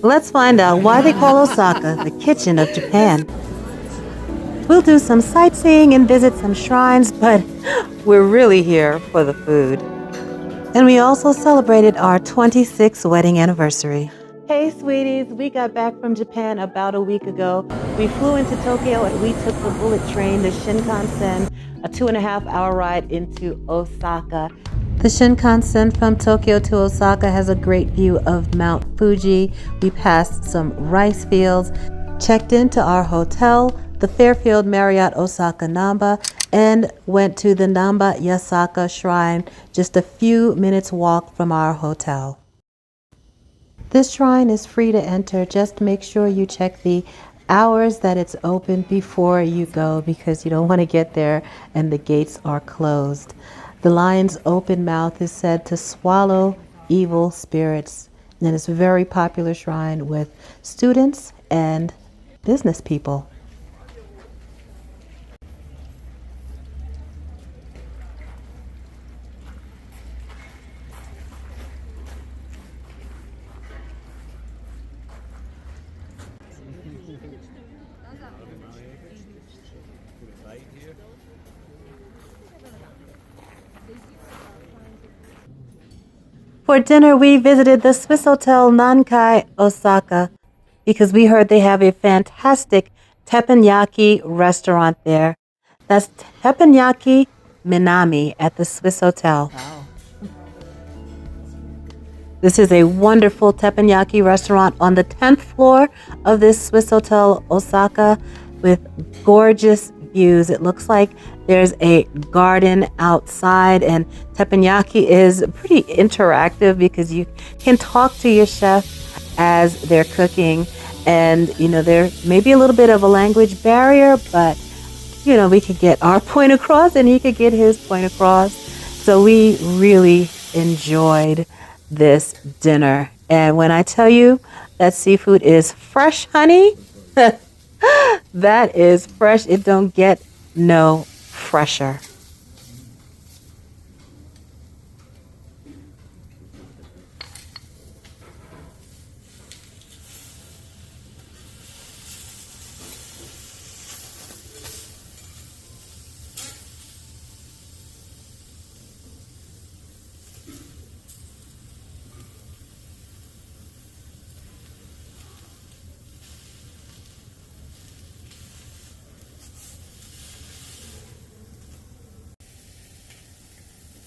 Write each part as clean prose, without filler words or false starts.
Let's find out why they call Osaka the kitchen of Japan. We'll do some sightseeing and visit some shrines, but we're really here for the food. And we also celebrated our 26th wedding anniversary. Hey, sweeties, we got back from Japan about a week ago. We flew into Tokyo and we took the bullet train, the Shinkansen, a 2.5-hour ride into Osaka. The Shinkansen from Tokyo to Osaka has a great view of Mount Fuji. We passed some rice fields, checked into our hotel, the Fairfield Marriott Osaka Namba, and went to the Namba Shrine, just a few minutes walk from our hotel. This shrine is free to enter. Just make sure you check the hours that it's open before you go, because you don't want to get there and the gates are closed. The lion's open mouth is said to swallow evil spirits, and it's a very popular shrine with students and business people. For dinner, we visited the Swiss Hotel Nankai, Osaka, because we heard they have a fantastic teppanyaki restaurant there. That's Tepanyaki Minami at the Swiss Hotel. Wow. This is a wonderful teppanyaki restaurant on the 10th floor of this Swiss Hotel Osaka with gorgeous views. It looks like there's a garden outside, and teppanyaki is pretty interactive because you can talk to your chef as they're cooking, and there may be a little bit of a language barrier, but we could get our point across and he could get his point across. So we really enjoyed this dinner, and when I tell you that seafood is fresh, honey, that is fresh. It don't get no fresher.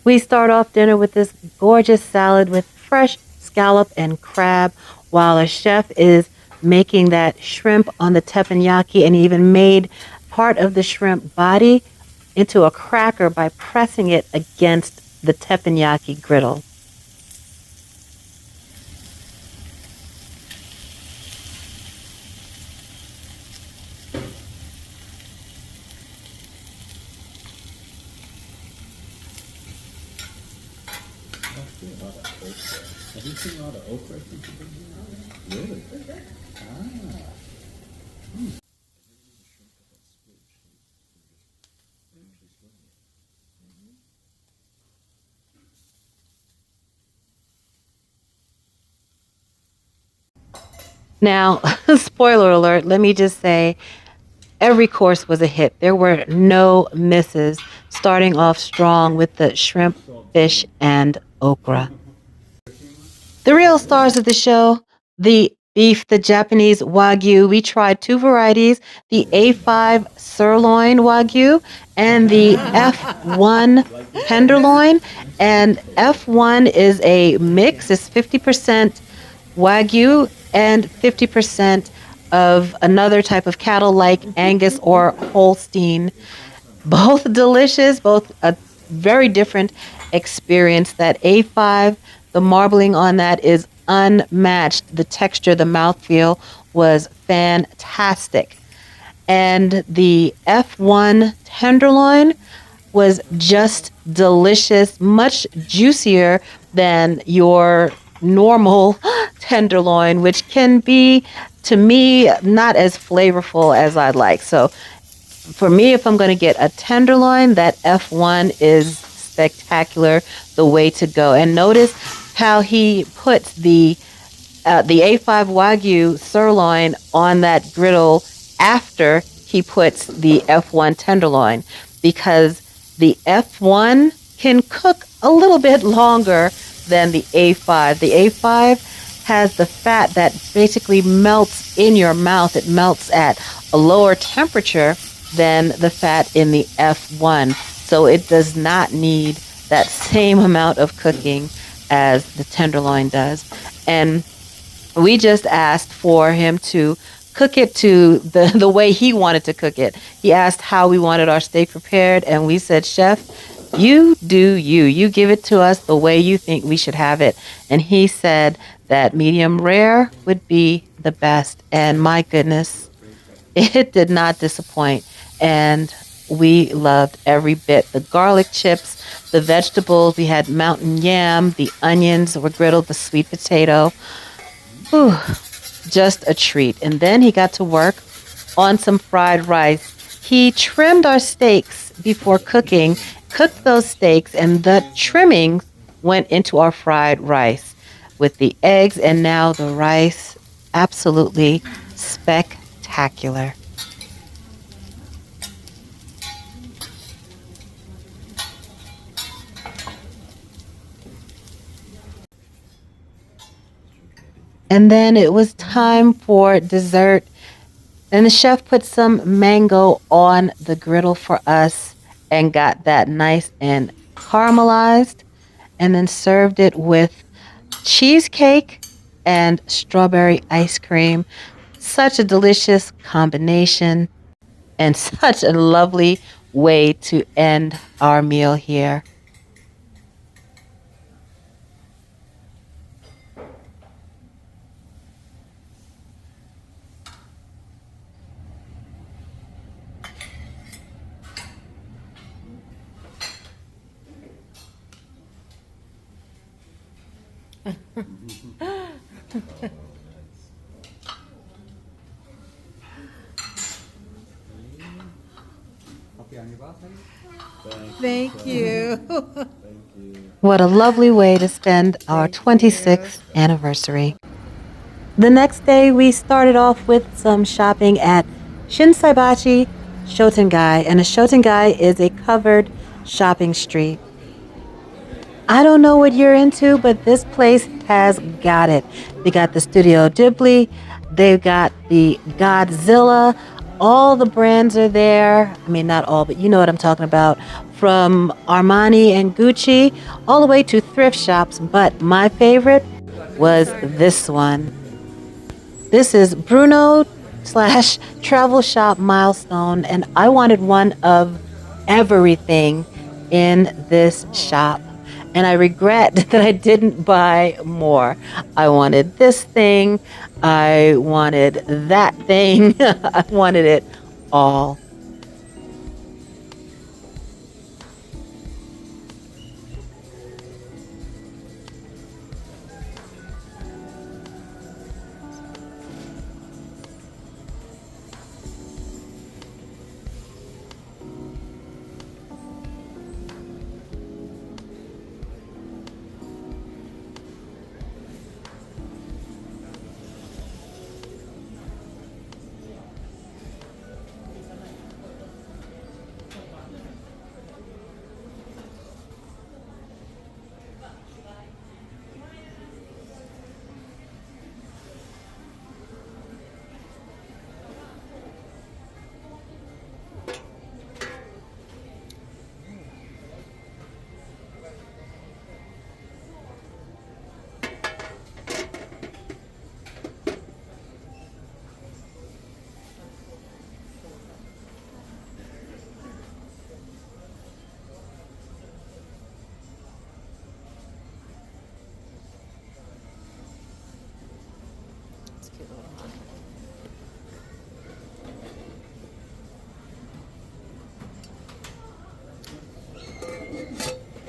We start off dinner with this gorgeous salad with fresh scallop and crab, while a chef is making that shrimp on the teppanyaki, and he even made part of the shrimp body into a cracker by pressing it against the teppanyaki griddle. Have you seen all the okra? Really? Now, spoiler alert, let me just say, every course was a hit. There were no misses, starting off strong with the shrimp, fish, and okra. The real stars of the show, the beef, the Japanese Wagyu. We tried two varieties, the A5 Sirloin Wagyu and the F1 Tenderloin. And F1 is a mix. It's 50% Wagyu and 50% of another type of cattle like Angus or Holstein. Both delicious, both a very different experience. That A5, the marbling on that is unmatched. The texture, the mouthfeel was fantastic. And the F1 Tenderloin was just delicious, much juicier than your normal tenderloin, which can be, to me, not as flavorful as I'd like. So for me, if I'm going to get a tenderloin, that F1 is spectacular, the way to go. And notice how he puts the the A5 Wagyu sirloin on that griddle after he puts the F1 tenderloin, because the F1 can cook a little bit longer than the A5. The A5 has the fat that basically melts in your mouth. It melts at a lower temperature than the fat in the F1. So it does not need that same amount of cooking as the tenderloin does. And we just asked for him to cook it to the way he wanted to cook it. He asked how we wanted our steak prepared, and we said, Chef, you do you. You give it to us the way you think we should have it. And he said that medium rare would be the best. And my goodness, it did not disappoint. And we loved every bit. The garlic chips, the vegetables, we had mountain yam, the onions were griddled, the sweet potato. Whew, just a treat. And then he got to work on some fried rice. He trimmed our steaks before cooking, cooked those steaks, and the trimming went into our fried rice with the eggs, and now the rice, absolutely spectacular. And then it was time for dessert. And the chef put some mango on the griddle for us and got that nice and caramelized, and then served it with cheesecake and strawberry ice cream. Such a delicious combination and such a lovely way to end our meal here. Thank you. What a lovely way to spend our 26th anniversary. The next day, we started off with some shopping at Shinsekai Shotengai, and a Shotengai is a covered shopping street. I don't know what you're into, but this place has got it. They got the Studio Ghibli, they've got the Godzilla, all the brands are there. I mean, not all, but you know what I'm talking about. From Armani and Gucci, all the way to thrift shops. But my favorite was this one. This is Bruno slash Travel Shop Milestone, and I wanted one of everything in this shop. And I regret that I didn't buy more. I wanted this thing. I wanted that thing. I wanted it all.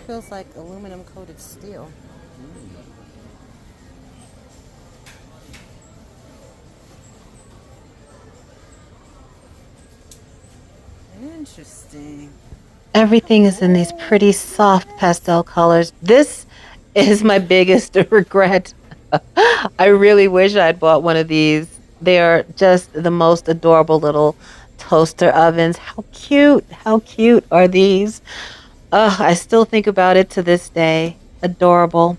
Feels like aluminum coated steel. Interesting. Everything is in these pretty soft pastel colors. This is my biggest regret. I really wish I'd bought one of these. They're just the most adorable little toaster ovens. How cute! How cute are these? Ugh, I still think about it to this day. Adorable.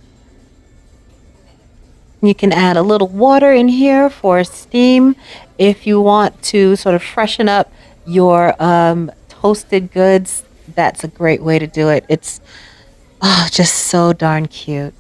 You can add a little water in here for steam if you want to sort of freshen up your toasted goods. That's a great way to do it. It's just so darn cute.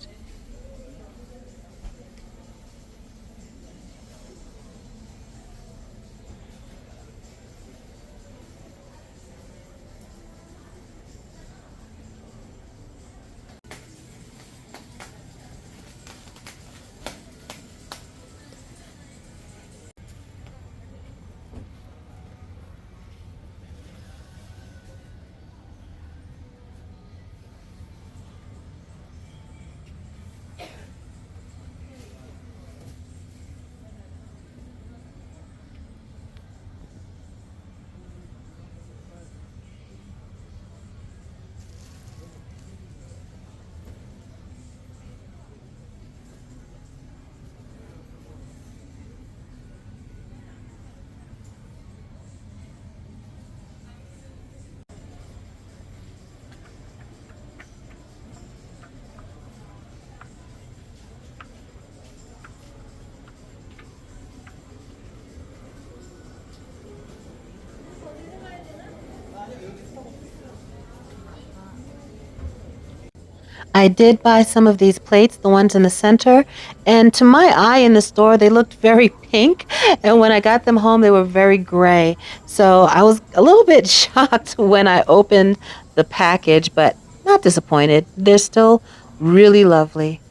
I did buy some of these plates, the ones in the center, and to my eye in the store, they looked very pink. And when I got them home, they were very gray. So I was a little bit shocked when I opened the package, but not disappointed. They're still really lovely.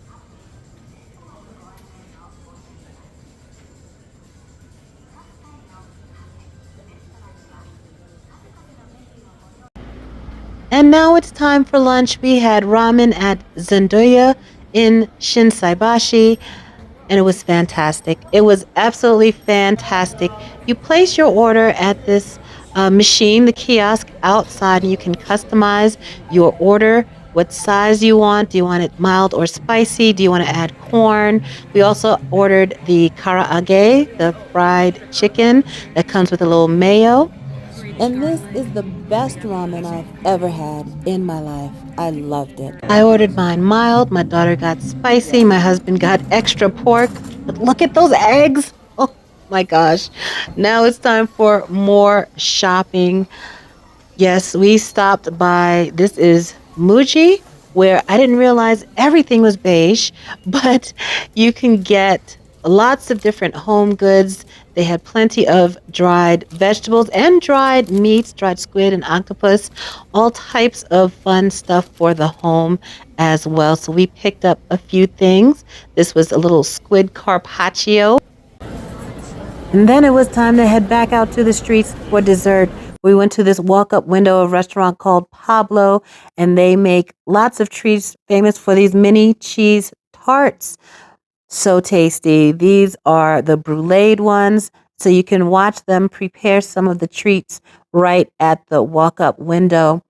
And now it's time for lunch. We had ramen at Zendoya in Shinsaibashi, and it was fantastic. It was absolutely fantastic. You place your order at this machine, the kiosk outside, and you can customize your order. What size you want? Do you want it mild or spicy? Do you want to add corn? We also ordered the karaage, the fried chicken that comes with a little mayo. And this is the best ramen I've ever had in my life. I loved it. I ordered mine mild. My daughter got spicy. My husband got extra pork. But look at those eggs. Oh my gosh. Now it's time for more shopping. Yes, we stopped by, this is Muji, where I didn't realize everything was beige, but you can get lots of different home goods. They had plenty of dried vegetables and dried meats, dried squid and octopus, all types of fun stuff for the home as well. So we picked up a few things. This was a little squid carpaccio. And then it was time to head back out to the streets for dessert. We went to this walk-up window of a restaurant called Pablo, and they make lots of treats famous for these mini cheese tarts. So tasty. These are the bruleed ones, so you can watch them prepare some of the treats right at the walk-up window.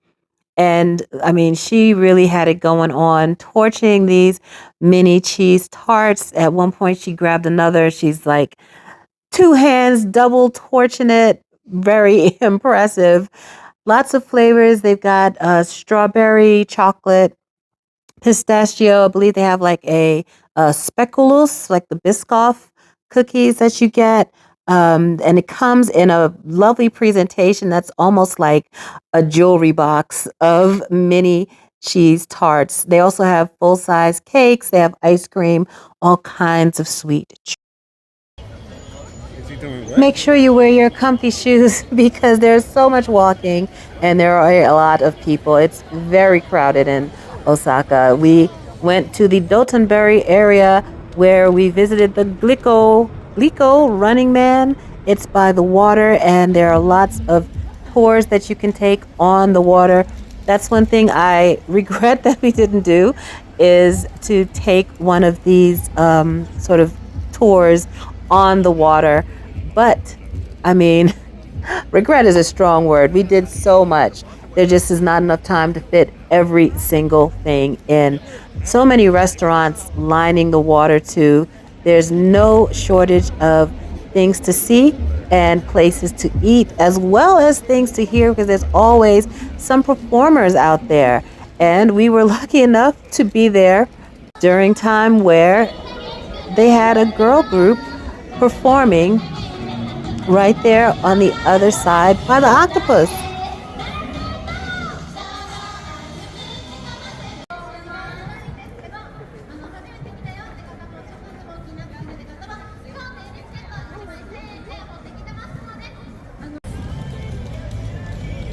And I mean, she really had it going on, torching these mini cheese tarts. At one point, she grabbed another. She's like, two hands, double torching it. Very impressive. Lots of flavors. They've got strawberry, chocolate, pistachio. I believe they have like a speculoos, like the Biscoff cookies that you get. And it comes in a lovely presentation that's almost like a jewelry box of mini cheese tarts. They also have full-size cakes. They have ice cream, all kinds of sweet. Make sure you wear your comfy shoes because there's so much walking and there are a lot of people. It's very crowded in Osaka. We went to the Dotonbori area where we visited the Glico Running Man. It's by the water and there are lots of tours that you can take on the water. That's one thing I regret that we didn't do, is to take one of these sort of tours on the water. But, I mean, regret is a strong word. We did so much. There just is not enough time to fit every single thing in. So many restaurants lining the water too. There's no shortage of things to see and places to eat, as well as things to hear, because there's always some performers out there. And we were lucky enough to be there during time where they had a girl group performing right there on the other side by the octopus.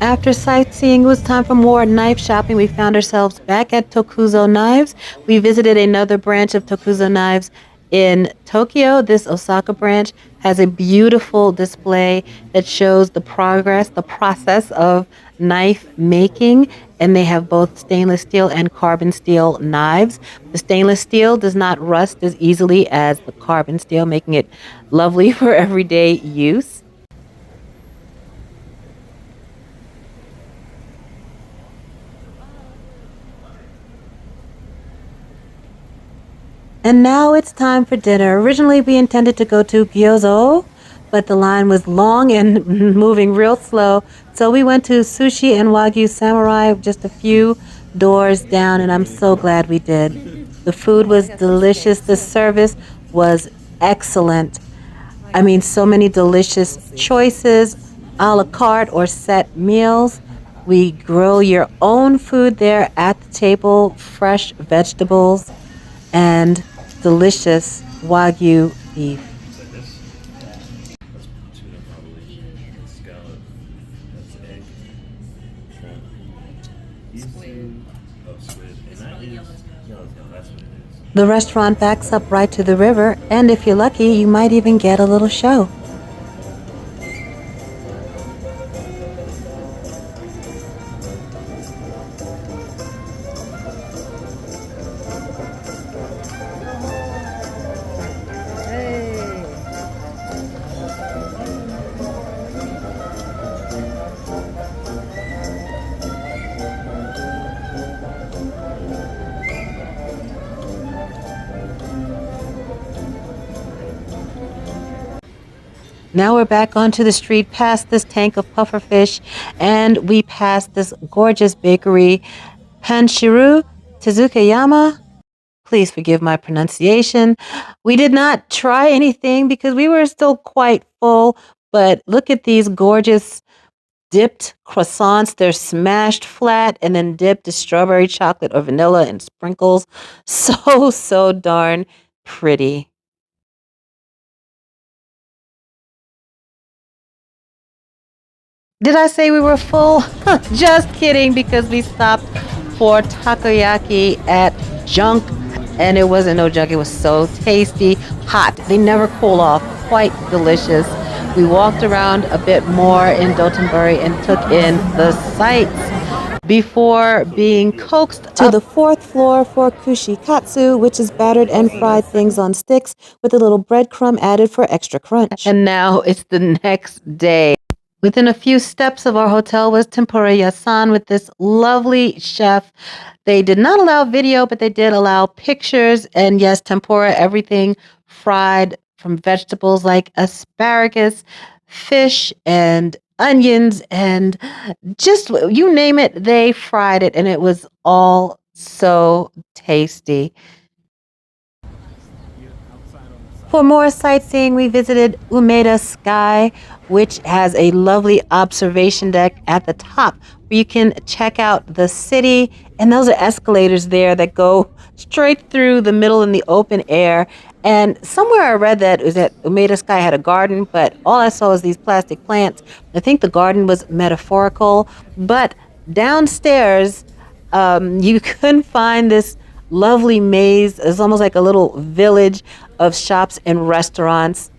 After sightseeing, it was time for more knife shopping. We found ourselves back at Tokuzo Knives. We visited another branch of Tokuzo Knives in Tokyo. This Osaka branch has a beautiful display that shows the progress, the process of knife making, and they have both stainless steel and carbon steel knives. The stainless steel does not rust as easily as the carbon steel, making it lovely for everyday use. And now it's time for dinner. Originally, we intended to go to Gyozo, but the line was long and moving real slow. So we went to Sushi and Wagyu Samurai, just a few doors down, and I'm so glad we did. The food was delicious. The service was excellent. I mean, so many delicious choices, a la carte or set meals. We grill your own food there at the table, fresh vegetables, and delicious Wagyu beef. That's tuna probably. That's scallop. That's egg. Shrimp. Squid. Oh, squid. And that is yellowtail. That's what it is. The restaurant backs up right to the river, and if you're lucky, you might even get a little show. Now we're back onto the street past this tank of pufferfish, and we passed this gorgeous bakery, Panshiru Tzuka Yama. Please forgive my pronunciation. We did not try anything because we were still quite full, but look at these gorgeous dipped croissants. They're smashed flat and then dipped to strawberry chocolate or vanilla and sprinkles. So darn pretty. Did I say we were full? Just kidding, because we stopped for takoyaki at Junk, and it wasn't no junk. It was so tasty, hot. They never cool off. Quite delicious. We walked around a bit more in Dotonbori and took in the sights before being coaxed to the fourth floor for Kushikatsu, which is battered and fried things on sticks with a little breadcrumb added for extra crunch. And now it's the next day. Within a few steps of our hotel was Tempura Yasan with this lovely chef. They did not allow video, but they did allow pictures. And yes, tempura, everything fried from vegetables like asparagus, fish, and onions, and just you name it, they fried it. And it was all so tasty. For more sightseeing, we visited Oma Sky, which has a lovely observation deck at the top where you can check out the city. And those are escalators there that go straight through the middle in the open air. And somewhere I read that it was that Oma Sky had a garden, but all I saw was these plastic plants. I think the garden was metaphorical, but downstairs you couldn't find this lovely maze. It's almost like a little village of shops and restaurants.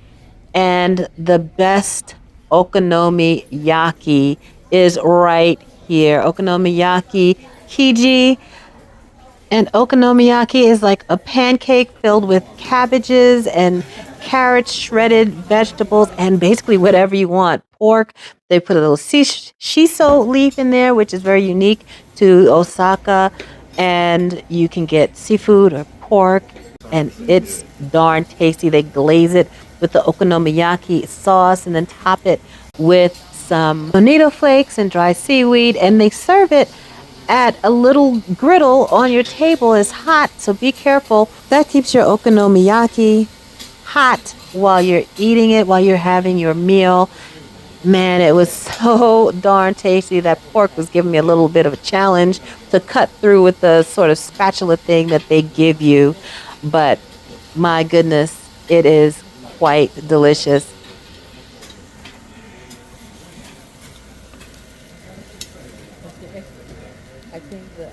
And the best Okonomiyaki is right here. Okonomiyaki Kiji. And Okonomiyaki is like a pancake filled with cabbages and carrots, shredded vegetables, and basically whatever you want. Pork. They put a little shiso leaf in there, which is very unique to Osaka. And you can get seafood or pork. and it's darn tasty. They glaze it with the okonomiyaki sauce and then top it with some bonito flakes and dry seaweed, and they serve it at a little griddle on your table. Is hot, so be careful. That keeps your okonomiyaki hot while you're eating it, while you're having your meal. Man, it was so darn tasty. That pork was giving me a little bit of a challenge to cut through with the sort of spatula thing that they give you. But my goodness, it is quite delicious. I think the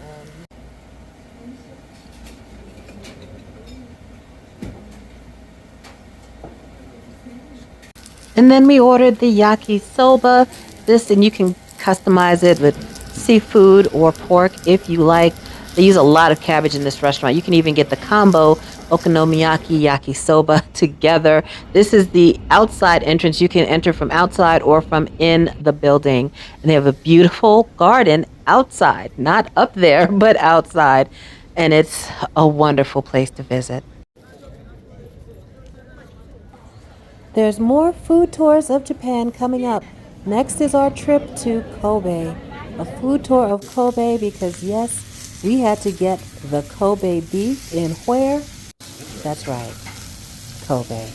And then we ordered the yakisoba. This, and you can customize it with seafood or pork if you like. They use a lot of cabbage in this restaurant. You can even get the combo okonomiyaki yakisoba together. This is the outside entrance. You can enter from outside or from in the building. And they have a beautiful garden outside, not up there, but outside. And it's a wonderful place to visit. There's more food tours of Japan coming up. Next is our trip to Kobe. A food tour of Kobe because, yes, we had to get the Kobe beef in where? That's right, Kobe.